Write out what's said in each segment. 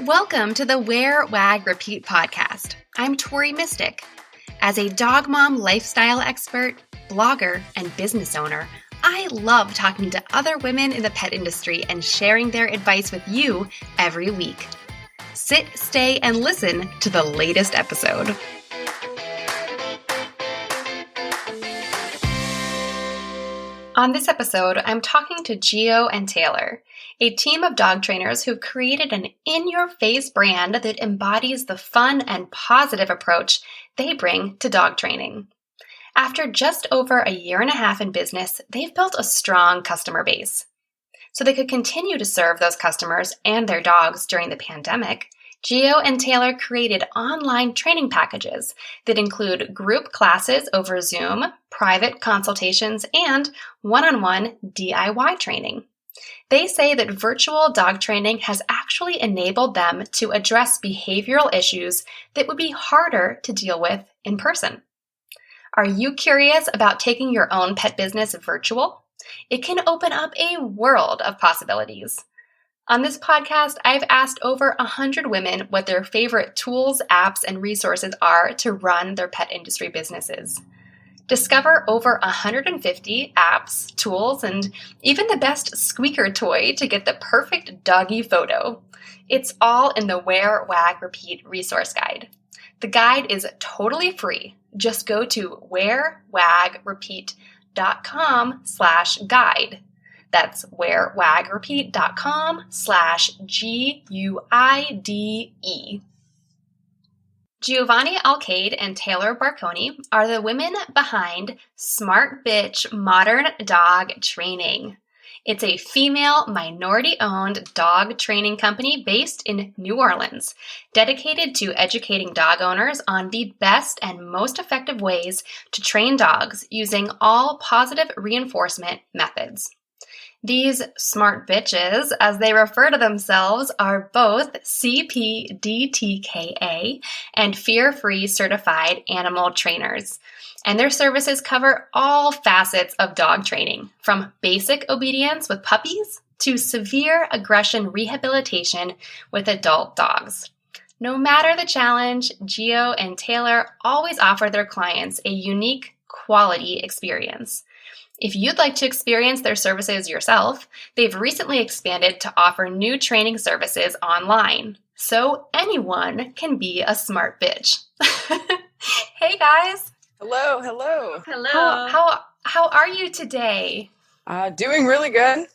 Welcome to the Wear, Wag, Repeat podcast. I'm Tori Mystic. As a dog mom lifestyle expert, blogger, and business owner, I love talking to other women in the pet industry and sharing their advice with you every week. Sit, stay, and listen to the latest episode. On this episode, I'm talking to Jio and Taylor, a team of dog trainers who've created an in-your-face brand that embodies the fun and positive approach they bring to dog training. After just over a year and a half in business, they've built a strong customer base. So they could continue to serve those customers and their dogs during the pandemic, Jio and Taylor created online training packages that include group classes over Zoom, private consultations, and one-on-one DIY training. They say that virtual dog training has actually enabled them to address behavioral issues that would be harder to deal with in person. Are you curious about taking your own pet business virtual? It can open up a world of possibilities. On this podcast, I've asked over 100 women what their favorite tools, apps, and resources are to run their pet industry businesses. Discover over 150 apps, tools, and even the best squeaker toy to get the perfect doggy photo. It's all in the Wear, Wag, Repeat resource guide. The guide is totally free. Just go to wearwagrepeat.com/guide. That's wearwagrepeat.com/GUIDE. Giovanni Alcaide and Taylor Barconey are the women behind Smart Bitch Modern Dog Training. It's a female, minority-owned dog training company based in New Orleans, dedicated to educating dog owners on the best and most effective ways to train dogs using all positive reinforcement methods. These smart bitches, as they refer to themselves, are both CPDT-KA and fear-free certified animal trainers. And their services cover all facets of dog training, from basic obedience with puppies to severe aggression rehabilitation with adult dogs. No matter the challenge, Jio and Taylor always offer their clients a unique quality experience. If you'd like to experience their services yourself, they've recently expanded to offer new training services online, so anyone can be a smart bitch. Hey guys. Hello. How are you today? Doing really good.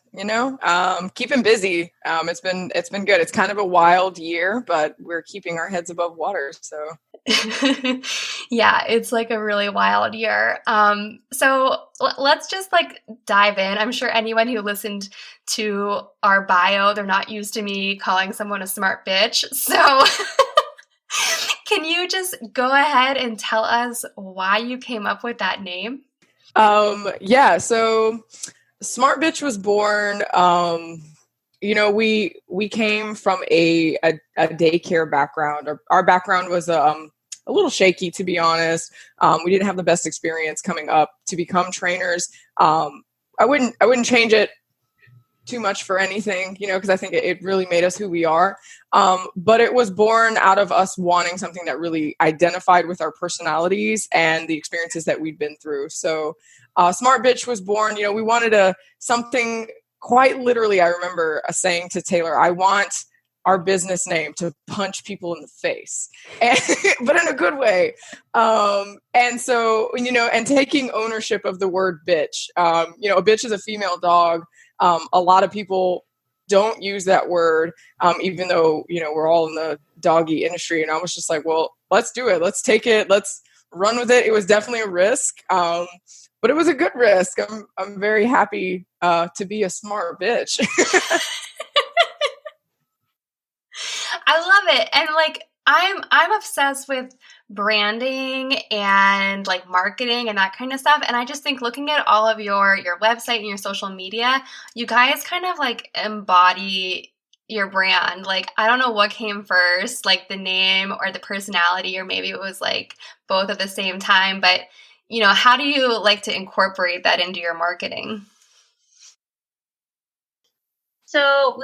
Keeping busy. It's been good. It's kind of a wild year, but we're keeping our heads above water. So. Yeah, it's like a really wild year. So let's just dive in. I'm sure anyone who listened to our bio, they're not used to me calling someone a smart bitch. So can you just go ahead and tell us why you came up with that name? Yeah. So Smart Bitch was born, we came from a daycare background. Our background was a little shaky, to be honest. We didn't have the best experience coming up to become trainers. I wouldn't change it too much for anything, because I think it really made us who we are. But it was born out of us wanting something that really identified with our personalities and the experiences that we'd been through. So Smart Bitch was born, we wanted something quite literally. I remember saying to Taylor, I want our business name to punch people in the face, but in a good way. And so, and taking ownership of the word bitch, a bitch is a female dog. A lot of people don't use that word, even though, we're all in the doggy industry. And I was just like, well, let's do it. Let's take it. Let's run with it. It was definitely a risk. But it was a good risk. I'm very happy to be a smart bitch. I love it. And I'm obsessed with branding and marketing and that kind of stuff. And I just think looking at all of your website and your social media, you guys kind of embody your brand. I don't know what came first, the name or the personality, or maybe it was both at the same time. But, how do you like to incorporate that into your marketing? So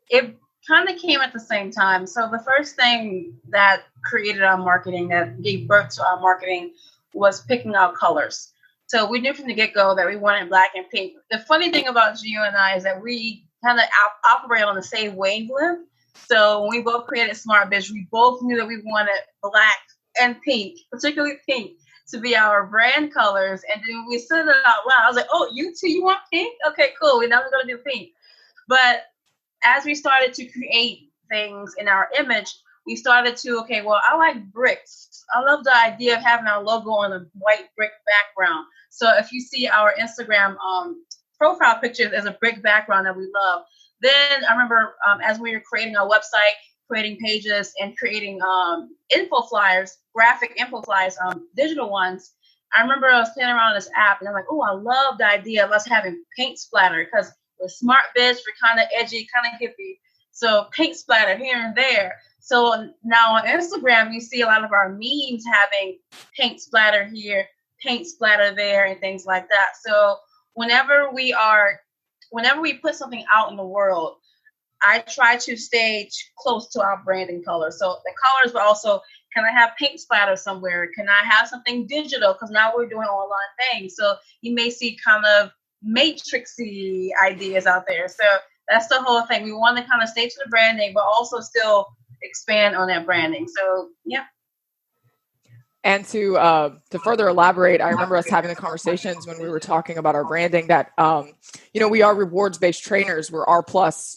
it kind of came at the same time. So the first thing that created our marketing, that gave birth to our marketing, was picking out colors. So we knew from the get-go that we wanted black and pink. The funny thing about Gio and I is that we kind of operate on the same wavelength. So when we both created Smart Bitch, we both knew that we wanted black and pink, particularly pink, to be our brand colors. And then we said it out loud. I was like, oh, you two, you want pink? Okay, cool. We're never going to do pink. But as we started to create things in our image, we started to, okay, well, I like bricks. I love the idea of having our logo on a white brick background. So if you see our Instagram profile pictures as a brick background that we love, then I remember as we were creating our website, creating pages, and creating info flyers, graphic info flyers, digital ones, I remember I was playing around this app, and I'm like, oh, I love the idea of us having paint splatter, because we're Smart Bitch, we're kind of edgy, kind of hippie. So paint splatter here and there. So now on Instagram, you see a lot of our memes having paint splatter here, paint splatter there, and things like that. So whenever we put something out in the world, I try to stay close to our branding color. So the colors, but also, can I have paint splatter somewhere? Can I have something digital? Because now we're doing online things. So you may see kind of matrixy ideas out there. So that's the whole thing. We want to kind of stay to the branding, but also still expand on that branding. So yeah. And to further elaborate, I remember us having the conversations when we were talking about our branding that, we are rewards-based trainers. We're R+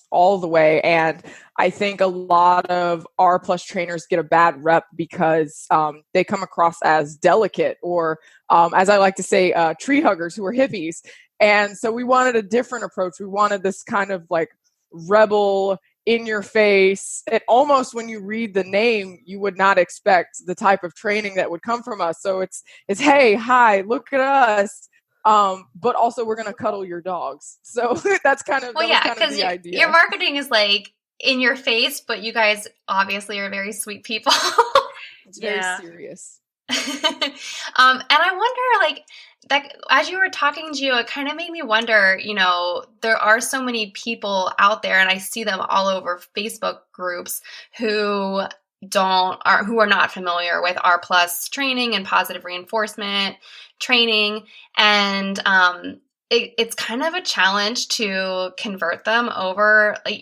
all the way. And I think a lot of R+ trainers get a bad rep because they come across as delicate or, as I like to say, tree huggers who are hippies. And so we wanted a different approach. We wanted this kind of like rebel, in your face. It almost, when you read the name, you would not expect the type of training that would come from us. So it's hey, hi, look at us. But also we're going to cuddle your dogs. So that's kind of, the idea. Your marketing is like in your face, but you guys obviously are very sweet people. It's very serious. And I wonder, like, that as you were talking, Gio, it kind of made me wonder, there are so many people out there, and I see them all over Facebook groups who are not familiar with R+ training and positive reinforcement training. And it's kind of a challenge to convert them over, like,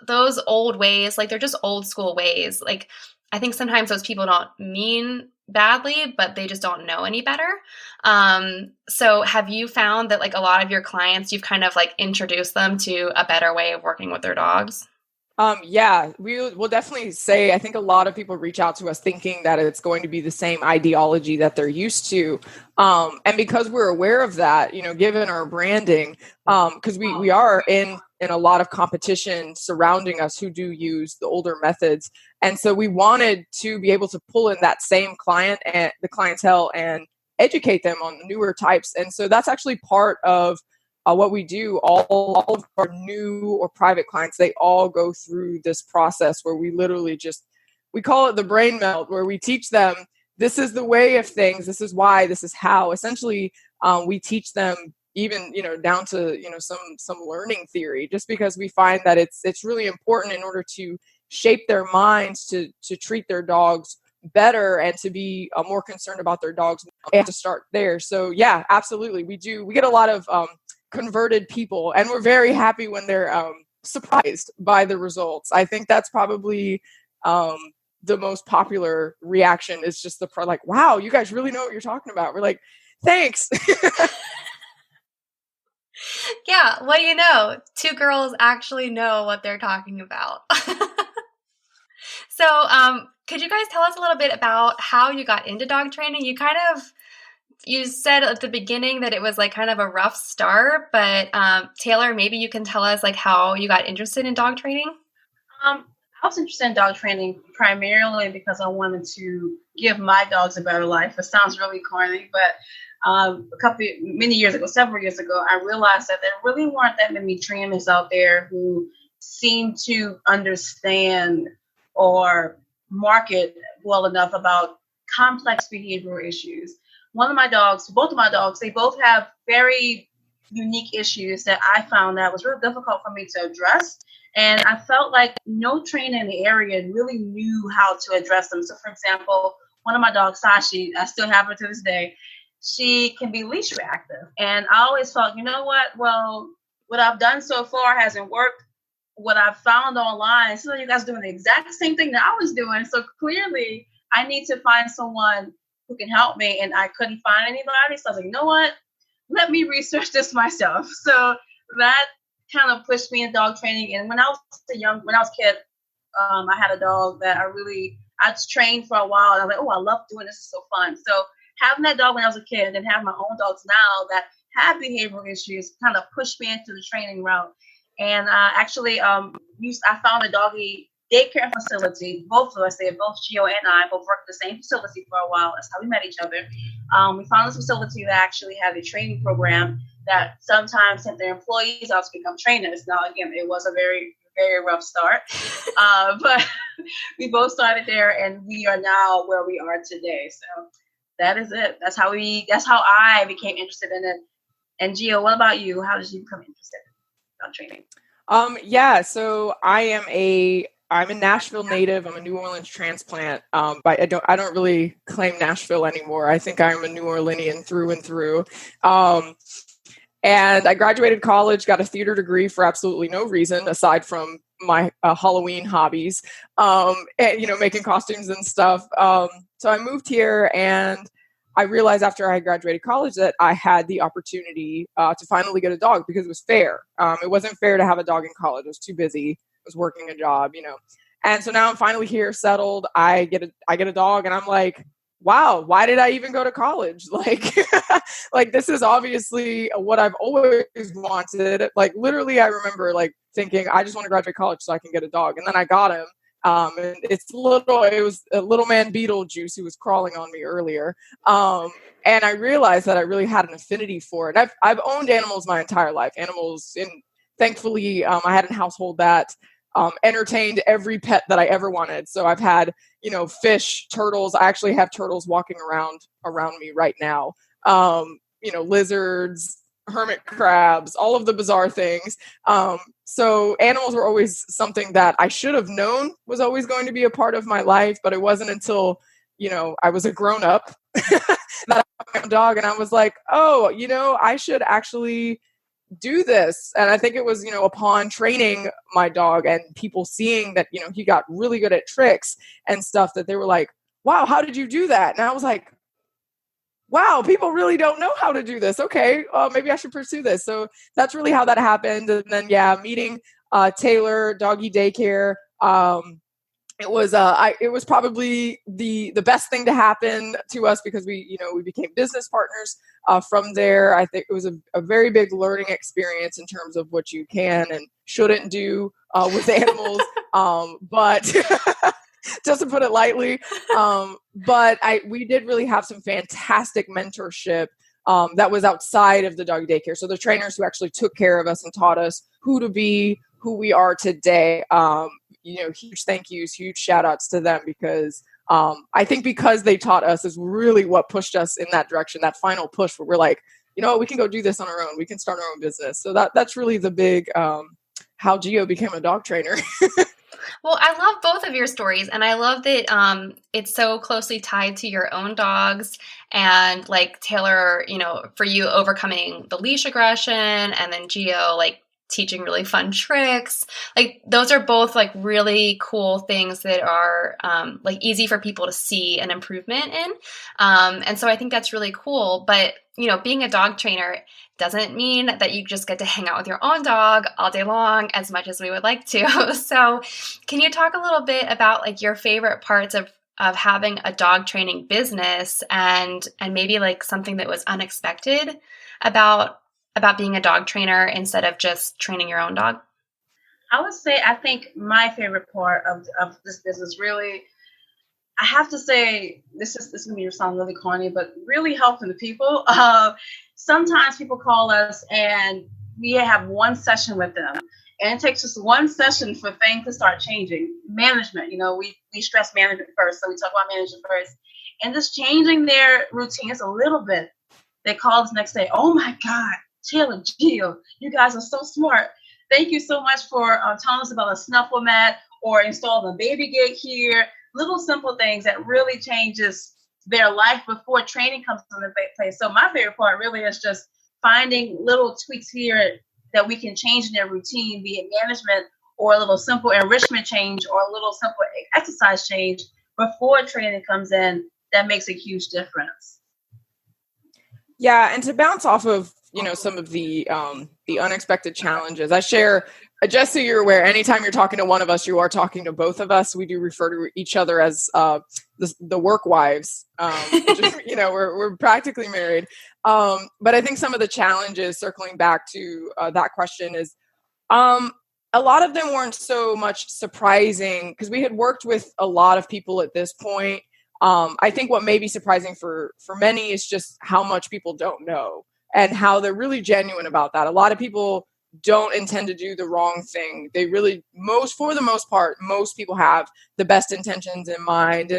those old ways, like they're just old school ways. Like, I think sometimes those people don't mean badly, but they just don't know any better. So have you found that, like, a lot of your clients, you've kind of like introduced them to a better way of working with their dogs? Yeah, we will definitely say, I think a lot of people reach out to us thinking that it's going to be the same ideology that they're used to. And because we're aware of that, given our branding, because we are in a lot of competition surrounding us who do use the older methods. And so we wanted to be able to pull in that same client and the clientele and educate them on the newer types. And so that's actually part of what we do. All of our new or private clients, they all go through this process where we literally we call it the brain melt, where we teach them, this is the way of things, this is why, this is how. Essentially, we teach them even, down to, some learning theory, just because we find that it's really important in order to shape their minds to treat their dogs better and to be more concerned about their dogs and to start there. So yeah, absolutely. We get a lot of converted people, and we're very happy when they're surprised by the results. I think that's probably the most popular reaction, is just like, wow, you guys really know what you're talking about. We're like, thanks. Yeah, what do you know? Two girls actually know what they're talking about. So could you guys tell us a little bit about how you got into dog training? You said at the beginning that it was like kind of a rough start, but Taylor, maybe you can tell us like how you got interested in dog training? I was interested in dog training primarily because I wanted to give my dogs a better life. It sounds really corny, but several years ago, I realized that there really weren't that many trainers out there who seemed to understand or market well enough about complex behavioral issues. Both of my dogs, they both have very unique issues that I found that was really difficult for me to address And I felt like no trainer in the area really knew how to address them. So, for example, one of my dogs, Sashi, I still have her to this day, she can be leash reactive. And I always felt, you know what? Well, what I've done so far hasn't worked. What I've found online, so you guys are doing the exact same thing that I was doing. So clearly, I need to find someone who can help me. And I couldn't find anybody. So I was like, you know what? Let me research this myself. So that kind of pushed me in dog training. And when I was a kid, I had a dog that I trained for a while. And I was like, oh, I love doing this. It's so fun. So having that dog when I was a kid and have my own dogs now that have behavioral issues kind of pushed me into the training route. And I found a doggy daycare facility. Both of us, both Jio and I, both worked at the same facility for a while. That's how we met each other. We found this facility that actually had a training program that sometimes sent their employees out to become trainers. Now, again, it was a very, very rough start, but we both started there, and we are now where we are today. So that is it. That's how I became interested in it. And Gio, what about you? How did you become interested in training? Yeah, so I'm a Nashville native. I'm a New Orleans transplant, but I don't really claim Nashville anymore. I think I'm a New Orleanian through and through. And I graduated college, got a theater degree for absolutely no reason aside from my Halloween hobbies, and making costumes and stuff. So I moved here, and I realized after I graduated college that I had the opportunity to finally get a dog because it was fair. It wasn't fair to have a dog in college. I was too busy. I was working a job, And so now I'm finally here, settled. I get a dog, and I'm like, wow, why did I even go to college? Like this is obviously what I've always wanted. Like literally, I remember like thinking, I just want to graduate college so I can get a dog, and then I got him. And it was a little man Beetlejuice who was crawling on me earlier. And I realized that I really had an affinity for it. I've owned animals my entire life. And thankfully, I had a household that entertained every pet that I ever wanted. So I've had, fish, turtles. I actually have turtles walking around me right now. Lizards, hermit crabs, all of the bizarre things. So animals were always something that I should have known was always going to be a part of my life, but it wasn't until, I was a grown up that I had a dog, and I was like, oh, I should actually do this. And I think it was, upon training my dog and people seeing that, he got really good at tricks and stuff, that they were like, wow, how did you do that? And I was like, wow, people really don't know how to do this. Okay, maybe I should pursue this. So that's really how that happened. And then, meeting Taylor, doggy daycare. It was probably the best thing to happen to us because we became business partners from there. I think it was a very big learning experience in terms of what you can and shouldn't do with animals. But just to put it lightly, but we did really have some fantastic mentorship that was outside of the dog daycare. So the trainers who actually took care of us and taught us who to be, who we are today. Huge thank yous, huge shout outs to them because I think because they taught us is really what pushed us in that direction, that final push where we're like, we can go do this on our own. We can start our own business. So that's really the big how Gio became a dog trainer. Well, I love both of your stories, and I love that it's so closely tied to your own dogs, and like Taylor, for you overcoming the leash aggression, and then Gio, like teaching really fun tricks. Like those are both like really cool things that are like easy for people to see an improvement in. And so I think that's really cool. But, being a dog trainer doesn't mean that you just get to hang out with your own dog all day long as much as we would like to. So can you talk a little bit about like your favorite parts of having a dog training business and maybe like something that was unexpected about being a dog trainer instead of just training your own dog? I would say I think my favorite part of this business really, I have to say, this is going to sound really corny, but really helping the people. Sometimes people call us and we have one session with them. And it takes just one session for things to start changing. Management, we stress management first. So we talk about management first. And just changing their routines a little bit. They call us next day, oh my God, Taylor, Gio, you guys are so smart. Thank you so much for telling us about a snuffle mat or installing a baby gate here. Little simple things that really changes their life before training comes into place. So my favorite part really is just finding little tweaks here that we can change in their routine, be it management or a little simple enrichment change or a little simple exercise change before training comes in. That makes a huge difference. Yeah, and to bounce off of, some of the unexpected challenges, I share, just so you're aware, anytime you're talking to one of us, you are talking to both of us. We do refer to each other as the work wives, which is, we're practically married. But I think some of the challenges, circling back to that question, is a lot of them weren't so much surprising because we had worked with a lot of people at this point. I think what may be surprising for many is just how much people don't know and how they're really genuine about that. A lot of people don't intend to do the wrong thing. They really, for the most part, most people have the best intentions in mind.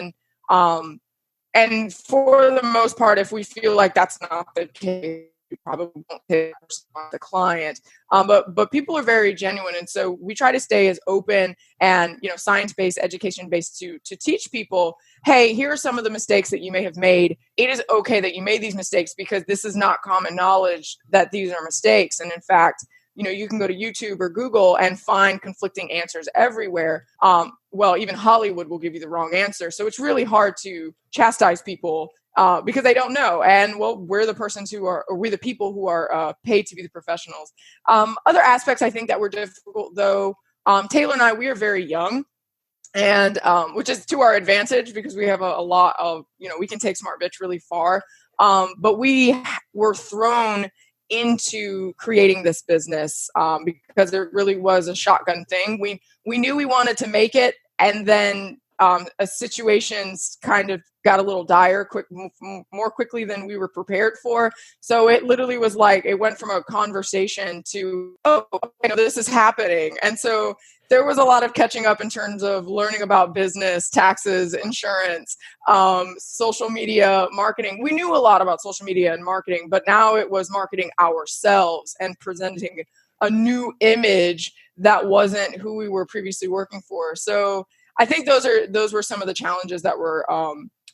And for the most part, if we feel like that's not the case, we probably won't take the client. But people are very genuine. And so we try to stay as open and, science-based, education-based to teach people, hey, here are some of the mistakes that you may have made. It is okay that you made these mistakes because this is not common knowledge that these are mistakes. And in fact, you can go to YouTube or Google and find conflicting answers everywhere. Even Hollywood will give you the wrong answer. So it's really hard to chastise people because they don't know. And we're the people who are paid to be the professionals. Other aspects I think that were difficult, though, Taylor and I, we are very young. And which is to our advantage because we have a lot of, we can take Smart Bitch really far. But we were thrown into creating this business because there really was a shotgun thing. We knew we wanted to make it, and then situations kind of got a little dire more quickly than we were prepared for. So it literally was like it went from a conversation to, this is happening. And so there was a lot of catching up in terms of learning about business, taxes, insurance, social media, marketing. We knew a lot about social media and marketing, but now it was marketing ourselves and presenting a new image that wasn't who we were previously working for. So I think those were some of the challenges that were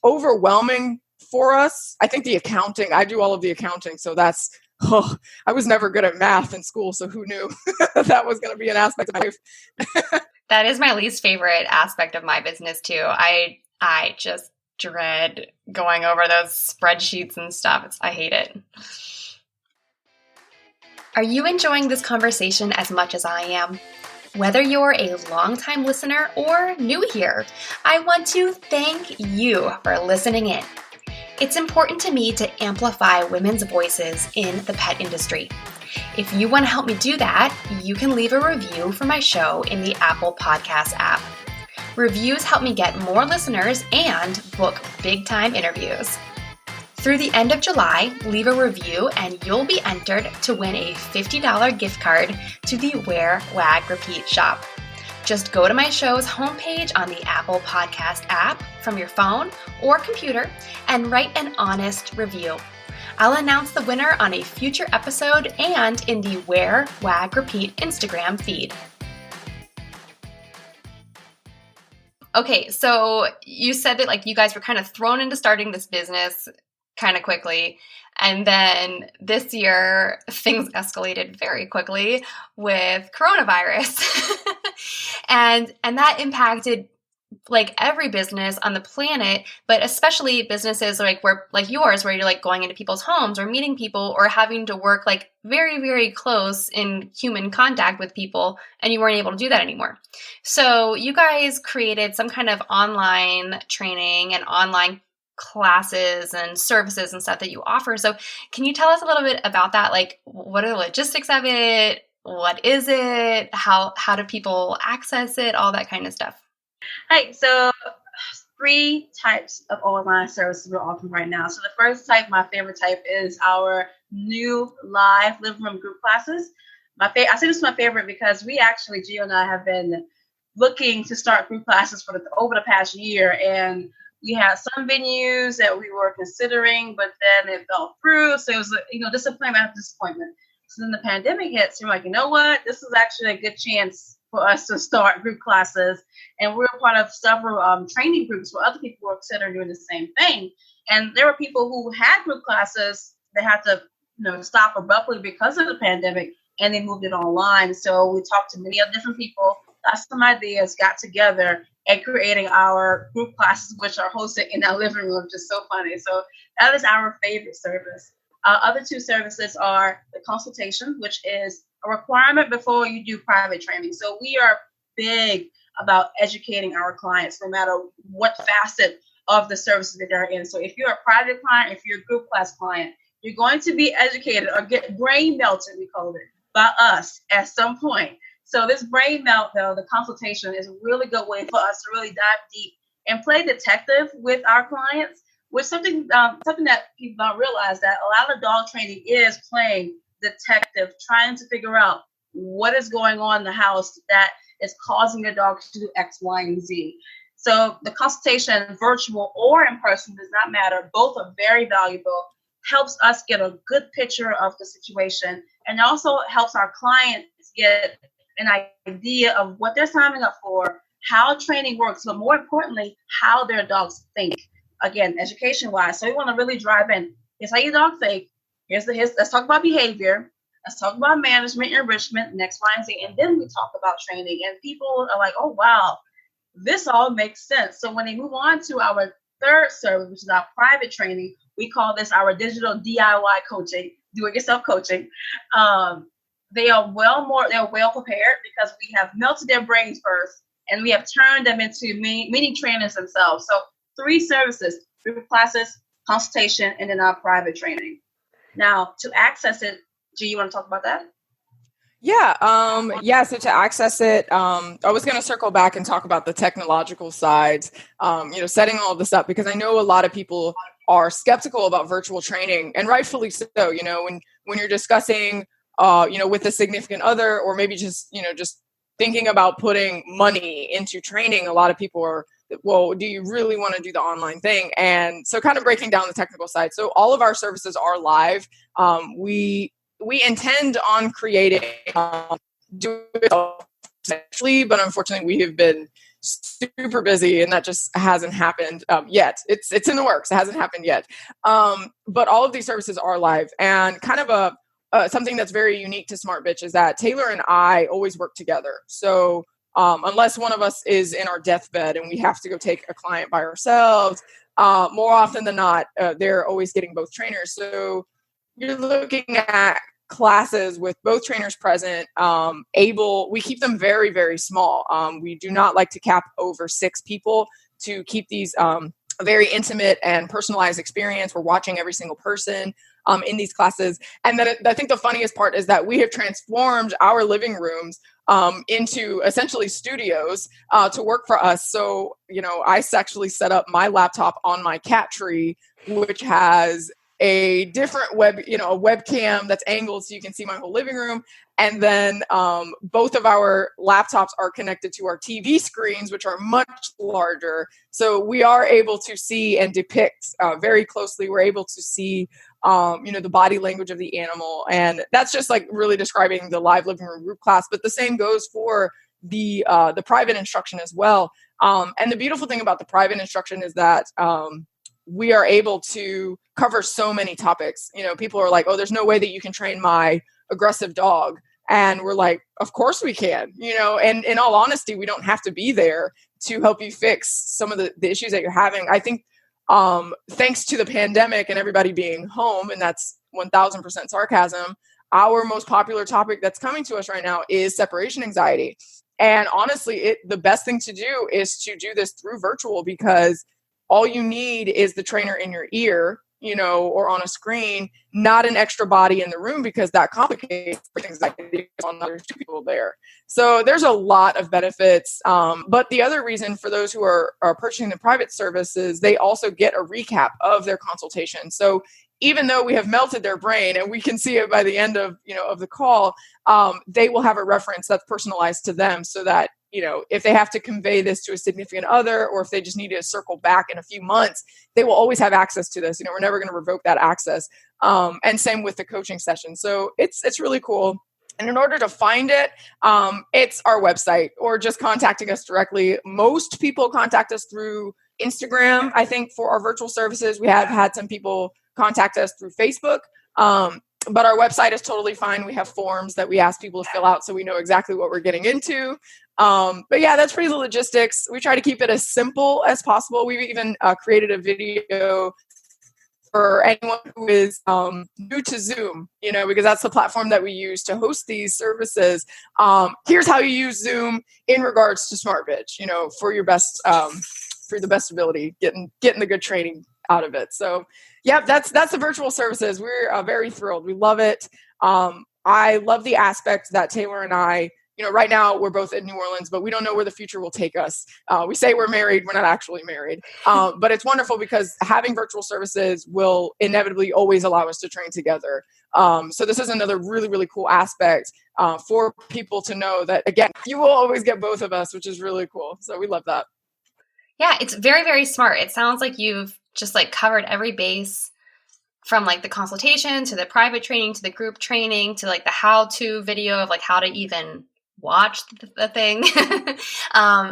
overwhelming for us. I think the accounting, I do all of the accounting, so I was never good at math in school, so who knew that was going to be an aspect of my life. That is my least favorite aspect of my business too. I just dread going over those spreadsheets and stuff. I hate it. Are you enjoying this conversation as much as I am? Whether you're a longtime listener or new here, I want to thank you for listening in. It's important to me to amplify women's voices in the pet industry. If you want to help me do that, you can leave a review for my show in the Apple Podcast app. Reviews help me get more listeners and book big-time interviews. Through the end of July, leave a review and you'll be entered to win a $50 gift card to the Wear, Wag, Repeat shop. Just go to my show's homepage on the Apple Podcast app from your phone or computer and write an honest review. I'll announce the winner on a future episode and in the Wear, Wag, Repeat Instagram feed. Okay, so you said that you guys were kind of thrown into starting this business kind of quickly. And then this year, things escalated very quickly with coronavirus. and that impacted every business on the planet, but especially businesses like yours, where you're going into people's homes or meeting people or having to work very, very close in human contact with people, and you weren't able to do that anymore. So you guys created some kind of online training and online classes and services and stuff that you offer. So can you tell us a little bit about that? What are the logistics of it? What is it? How do people access it? All that kind of stuff. Hi, so 3 types of online services we're offering right now. So the first type, my favorite type, is our new live living room group classes. I say this is my favorite because we actually, Gio and I, have been looking to start group classes over the past year, and we had some venues that we were considering, but then it fell through. So it was, disappointment after disappointment. So then the pandemic hits, you're like, you know what? This is actually a good chance for us to start group classes. And we're part of several training groups where other people were considering doing the same thing. And there were people who had group classes that had to, stop abruptly because of the pandemic, and they moved it online. So we talked to many other different people, got some ideas, got together, and creating our group classes, which are hosted in our living room, which is so funny. So that is our favorite service. Other two services are the consultation, which is a requirement before you do private training. So we are big about educating our clients, no matter what facet of the services that they're in. So if you're a private client, if you're a group class client, you're going to be educated or get brain melted, we call it, by us at some point. So this brain melt, though, the consultation is a really good way for us to really dive deep and play detective with our clients, with something that people don't realize, that a lot of dog training is playing detective, trying to figure out what is going on in the house that is causing your dog to do X, Y, and Z. So the consultation, virtual or in person, does not matter. Both are very valuable, helps us get a good picture of the situation, and also helps our clients get an idea of what they're signing up for, how training works, but more importantly, how their dogs think. Again, education-wise. So we want to really drive in. Here's how your dog think. Let's talk about behavior. Let's talk about management, enrichment, X, Y, and Z. And then we talk about training. And people are like, oh, wow, this all makes sense. So when they move on to our third service, which is our private training, we call this our digital DIY coaching, do-it-yourself coaching. They are well prepared because we have melted their brains first, and we have turned them into mini trainers themselves. So 3 services: group classes, consultation, and then our private training. Now, to access it, do you want to talk about that? Yeah. So to access it, I was going to circle back and talk about the technological sides, setting all of this up, because I know a lot of people are skeptical about virtual training, and rightfully so. When you're discussing, with a significant other, or maybe just thinking about putting money into training, a lot of people are, well, do you really want to do the online thing? And so kind of breaking down the technical side. So all of our services are live. We intend on creating do it essentially, but unfortunately we have been super busy, and that just hasn't happened yet. It's in the works. It hasn't happened yet. But all of these services are live, and kind of something that's very unique to Smart Bitch is that Taylor and I always work together. So unless one of us is in our deathbed and we have to go take a client by ourselves, more often than not, they're always getting both trainers. So you're looking at classes with both trainers present, we keep them very, very small. We do not like to cap over 6 people to keep these a very intimate and personalized experience. We're watching every single person in these classes. And then I think the funniest part is that we have transformed our living rooms into essentially studios to work for us. So, I actually set up my laptop on my cat tree, which has a different a webcam that's angled so you can see my whole living room. And then both of our laptops are connected to our TV screens, which are much larger. So we are able to see and depict very closely. We're able to see, the body language of the animal. And that's just like really describing the live living room group class. But the same goes for the private instruction as well. And the beautiful thing about the private instruction is that we are able to cover so many topics. People are like, oh, there's no way that you can train my aggressive dog. And we're like, of course we can, and in all honesty, we don't have to be there to help you fix some of the issues that you're having. I think thanks to the pandemic and everybody being home, and that's 1000% sarcasm, our most popular topic that's coming to us right now is separation anxiety. And honestly, the best thing to do is to do this through virtual, because all you need is the trainer in your ear, or on a screen, not an extra body in the room, because that complicates things like on other 2 people there. So there's a lot of benefits. But the other reason for those who are purchasing the private services, they also get a recap of their consultation. So even though we have melted their brain and we can see it by the end of, of the call, they will have a reference that's personalized to them, so that if they have to convey this to a significant other, or if they just need to circle back in a few months, they will always have access to this. We're never going to revoke that access. And same with the coaching session. So it's really cool. And in order to find it, it's our website or just contacting us directly. Most people contact us through Instagram. I think for our virtual services, we have had some people contact us through Facebook. But our website is totally fine. We have forms that we ask people to fill out so we know exactly what we're getting into. But yeah, that's pretty the logistics. We try to keep it as simple as possible. We've even created a video for anyone who is new to Zoom, because that's the platform that we use to host these services. Here's how you use Zoom in regards to SmartBitch, for your best, for the best ability, getting the good training out of it. So yeah, that's the virtual services. We're very thrilled. We love it. I love the aspect that Taylor and I, right now we're both in New Orleans, but we don't know where the future will take us. We say we're married. We're not actually married. But it's wonderful because having virtual services will inevitably always allow us to train together. So this is another really, really cool aspect for people to know that, again, you will always get both of us, which is really cool. So we love that. Yeah, it's very, very smart. It sounds like you've just covered every base from the consultation to the private training to the group training to the how-to video of how to even watch the thing.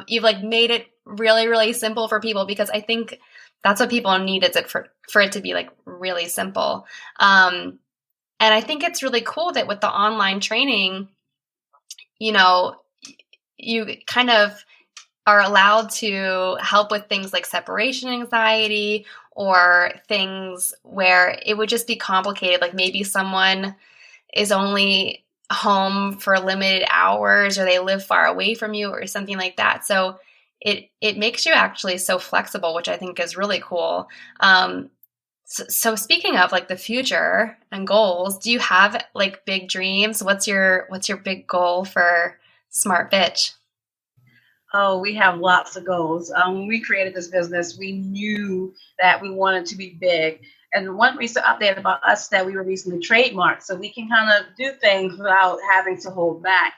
You've made it really, really simple for people because I think that's what people need is for it to be really simple. And I think it's really cool that with the online training, you kind of are allowed to help with things like separation anxiety or things where it would just be complicated. Maybe someone is only home for limited hours or they live far away from you or something like that. So it makes you actually so flexible, which I think is really cool. So speaking of the future and goals, do you have big dreams? What's your big goal for SmartBitch? Oh, we have lots of goals. When we created this business, we knew that we wanted to be big. And one recent update about us that we were recently trademarked, so we can kind of do things without having to hold back.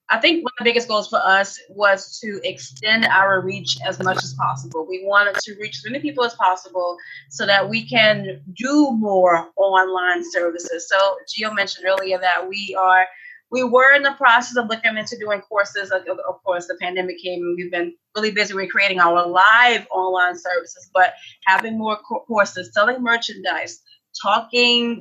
I think one of the biggest goals for us was to extend our reach as much as possible. We wanted to reach as many people as possible so that we can do more online services. So Gio mentioned earlier that we were in the process of looking into doing courses. Of course, the pandemic came and we've been really busy with creating our live online services, but having more courses, selling merchandise,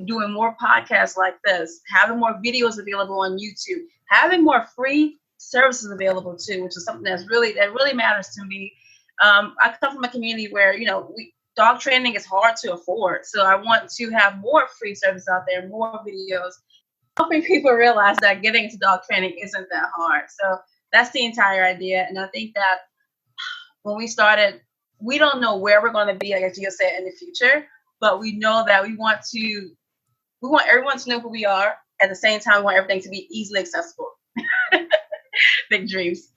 doing more podcasts like this, having more videos available on YouTube, having more free services available too, which is something that really matters to me. I come from a community where, dog training is hard to afford. So I want to have more free services out there, more videos, helping people realize that getting into dog training isn't that hard. So that's the entire idea. And I think that when we started, we don't know where we're going to be, like Gio said, in the future, but we know that we want everyone to know who we are. At the same time, we want everything to be easily accessible. Big dreams.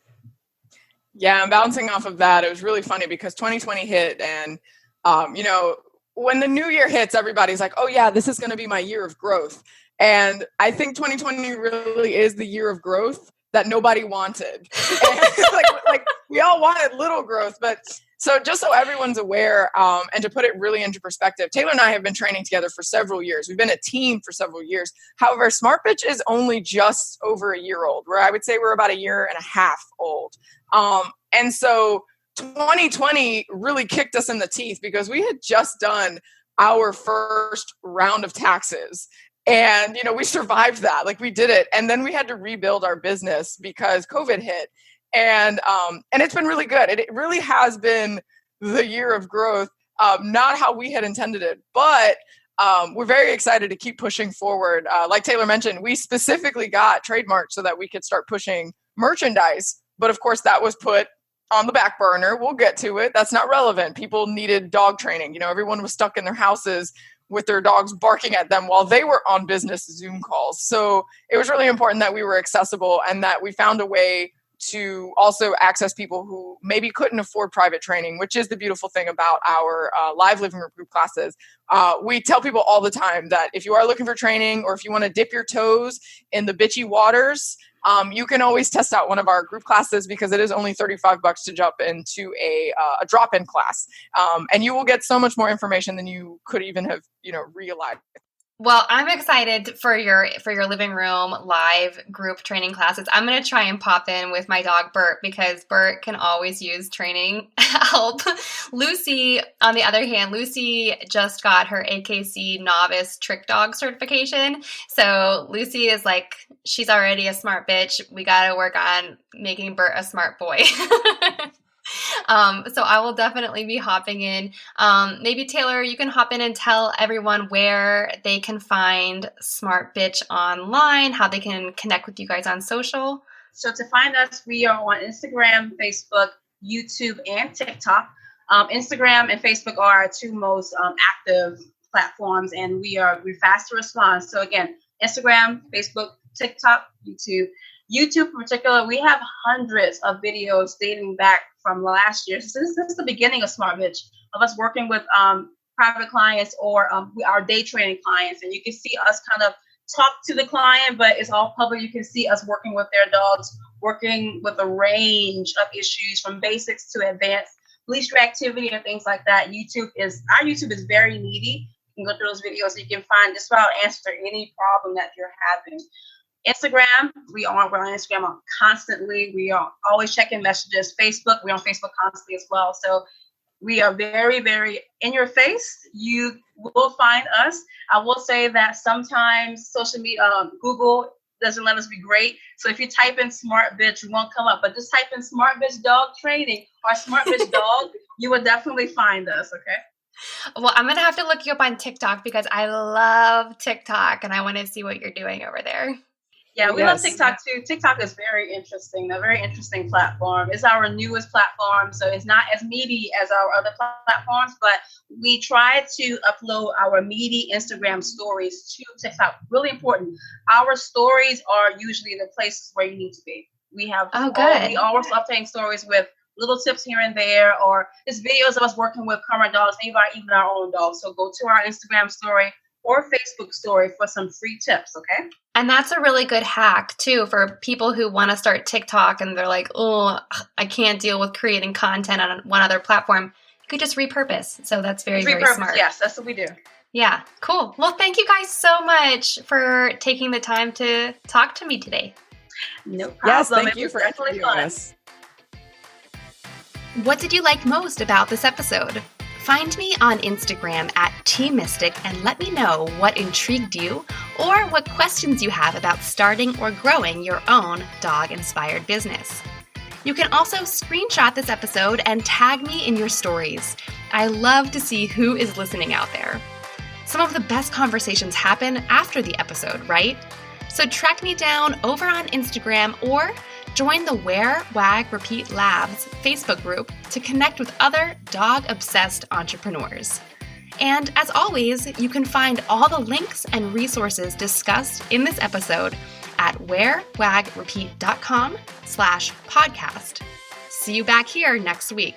Yeah, I'm bouncing off of that. It was really funny because 2020 hit and, when the new year hits, everybody's like, oh yeah, this is going to be my year of growth. And I think 2020 really is the year of growth that nobody wanted. And we all wanted little growth, but so just so everyone's aware, and to put it really into perspective, Taylor and I have been training together for several years. We've been a team for several years. However, SmartBitch is only just over a year old, where I would say we're about a year and a half old. And so 2020 really kicked us in the teeth because we had just done our first round of taxes. And, we survived that. We did it. And then we had to rebuild our business because COVID hit. And it's been really good. It really has been the year of growth, not how we had intended it, but we're very excited to keep pushing forward. Like Taylor mentioned, we specifically got trademarked so that we could start pushing merchandise. But of course, that was put on the back burner. We'll get to it. That's not relevant. People needed dog training. Everyone was stuck in their houses with their dogs barking at them while they were on business Zoom calls. So it was really important that we were accessible and that we found a way to also access people who maybe couldn't afford private training, which is the beautiful thing about our live living room group classes. We tell people all the time that if you are looking for training or if you want to dip your toes in the bitchy waters, you can always test out one of our group classes because it is only $35 to jump into a drop-in class. And you will get so much more information than you could even have, realized. Well, I'm excited for your living room live group training classes. I'm going to try and pop in with my dog Bert because Bert can always use training help. Lucy, on the other hand, Lucy just got her AKC novice trick dog certification. So Lucy is like, she's already a smart bitch. We got to work on making Bert a smart boy. So I will definitely be hopping in. Maybe Taylor, you can hop in and tell everyone where they can find Smart Bitch online, how they can connect with you guys on social. So to find us, we are on Instagram, Facebook, YouTube, and TikTok. Instagram and Facebook are our two most active platforms, and we're fast to respond. So again, Instagram, Facebook, TikTok, YouTube. YouTube in particular, we have hundreds of videos dating back from last year. So this is the beginning of Smart Bitch, of us working with private clients or our day training clients. And you can see us kind of talk to the client, but it's all public. You can see us working with their dogs, working with a range of issues from basics to advanced leash reactivity and things like that. Our YouTube is very needy. You can go through those videos. So you can find just about answers to any problem that you're having. Instagram, we're on Instagram constantly. We are always checking messages. Facebook, we're on Facebook constantly as well. So we are very, very in your face. You will find us. I will say that sometimes social media, Google doesn't let us be great. So if you type in Smart Bitch, it won't come up. But just type in Smart Bitch Dog Training or Smart Bitch Dog. You will definitely find us, okay? Well, I'm going to have to look you up on TikTok because I love TikTok and I want to see what you're doing over there. Yeah, we love TikTok too. TikTok is very interesting, a very interesting platform. It's our newest platform, so it's not as meaty as our other platforms, but we try to upload our meaty Instagram stories to TikTok. Really important. Our stories are usually the places where you need to be. We always updating stories with little tips here and there, or just videos of us working with current dogs, even our own dogs. So go to our Instagram story or Facebook story for some free tips, okay? And that's a really good hack, too, for people who want to start TikTok and they're like, oh, I can't deal with creating content on one other platform. You could just repurpose. So that's very smart. Yes, that's what we do. Yeah, cool. Well, thank you guys so much for taking the time to talk to me today. No problem. Yes, thank you for interviewing us. What did you like most about this episode? Find me on Instagram at TMystic and let me know what intrigued you or what questions you have about starting or growing your own dog-inspired business. You can also screenshot this episode and tag me in your stories. I love to see who is listening out there. Some of the best conversations happen after the episode, right? So track me down over on Instagram or join the Wear, Wag, Repeat Labs Facebook group to connect with other dog-obsessed entrepreneurs. And as always, you can find all the links and resources discussed in this episode at wearwagrepeat.com/podcast. See you back here next week.